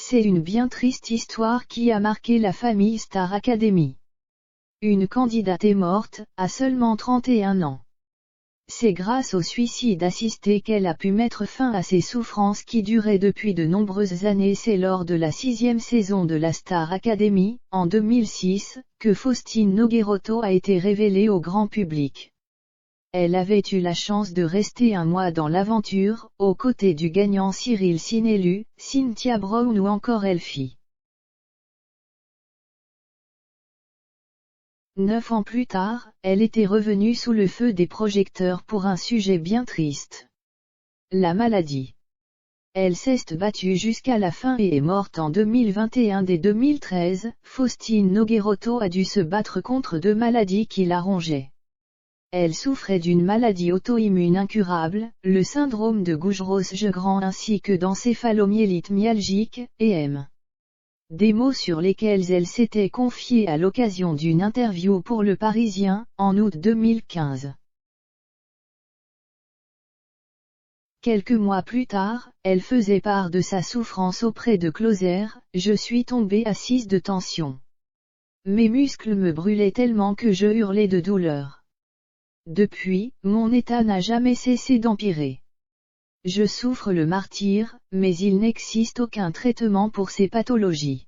c'est une bien triste histoire qui a marqué la famille Star Academy. Une candidate est morte, à seulement 31 ans. C'est grâce au suicide assisté qu'elle a pu mettre fin à ses souffrances qui duraient depuis de nombreuses années. C'est lors de la 6e saison de la Star Academy, en 2006, que Faustine Nogueirotto a été révélée au grand public. Elle avait eu la chance de rester un mois dans l'aventure, aux côtés du gagnant Cyril Sinelu, Cynthia Brown ou encore Elfie. 9 ans plus tard, elle était revenue sous le feu des projecteurs pour un sujet bien triste. La maladie. Elle s'est battue jusqu'à la fin et est morte en 2021. Dès 2013, Faustine Nogueirotto a dû se battre contre 2 maladies qui la rongeaient. Elle souffrait d'une maladie auto-immune incurable, le syndrome de Gougerot-Jegrand ainsi que d'encéphalomyélite myalgique, EM. Des mots sur lesquels elle s'était confiée à l'occasion d'une interview pour Le Parisien, en août 2015. Quelques mois plus tard, elle faisait part de sa souffrance auprès de Closer. Je suis tombée assise de tension. Mes muscles me brûlaient tellement que je hurlais de douleur. Depuis, mon état n'a jamais cessé d'empirer. Je souffre le martyre, mais il n'existe aucun traitement pour ces pathologies.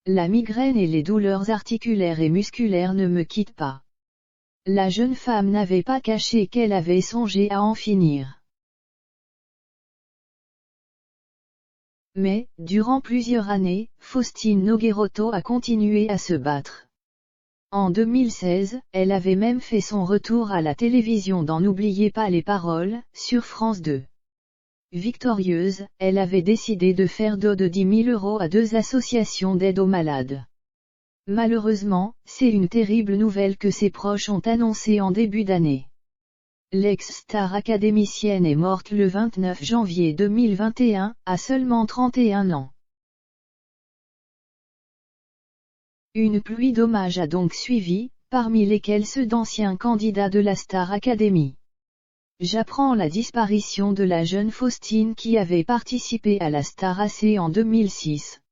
La migraine et les douleurs articulaires et musculaires ne me quittent pas. La jeune femme n'avait pas caché qu'elle avait songé à en finir. Mais, durant plusieurs années, Faustine Nogueirotto a continué à se battre. En 2016, elle avait même fait son retour à la télévision dans N'oubliez pas les paroles, sur France 2. Victorieuse, elle avait décidé de faire don de 10 000 € à 2 associations d'aide aux malades. Malheureusement, c'est une terrible nouvelle que ses proches ont annoncée en début d'année. L'ex-star académicienne est morte le 29 janvier 2021, à seulement 31 ans. Une pluie d'hommages a donc suivi, parmi lesquels ceux d'anciens candidats de la Star Academy. J'apprends la disparition de la jeune Faustine qui avait participé à la Star AC en 2006.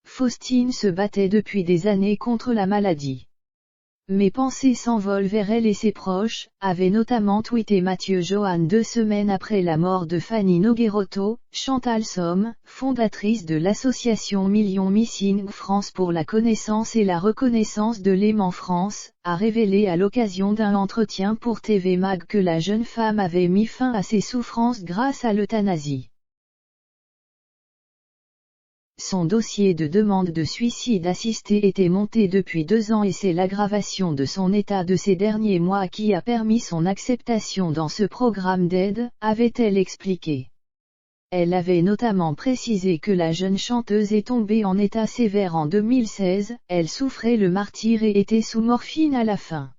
Faustine se battait depuis des années contre la maladie. Mes pensées s'envolent vers elle et ses proches, avait notamment tweeté Mathieu Johan 2 semaines après la mort de Fanny Nogueirotto. Chantal Somme, fondatrice de l'association Millions Missing France pour la connaissance et la reconnaissance de l'aimant France, a révélé à l'occasion d'un entretien pour TV Mag que la jeune femme avait mis fin à ses souffrances grâce à l'euthanasie. Son dossier de demande de suicide assisté était monté depuis 2 ans et c'est l'aggravation de son état de ces derniers mois qui a permis son acceptation dans ce programme d'aide, avait-elle expliqué. Elle avait notamment précisé que la jeune chanteuse est tombée en état sévère en 2016, elle souffrait le martyre et était sous morphine à la fin.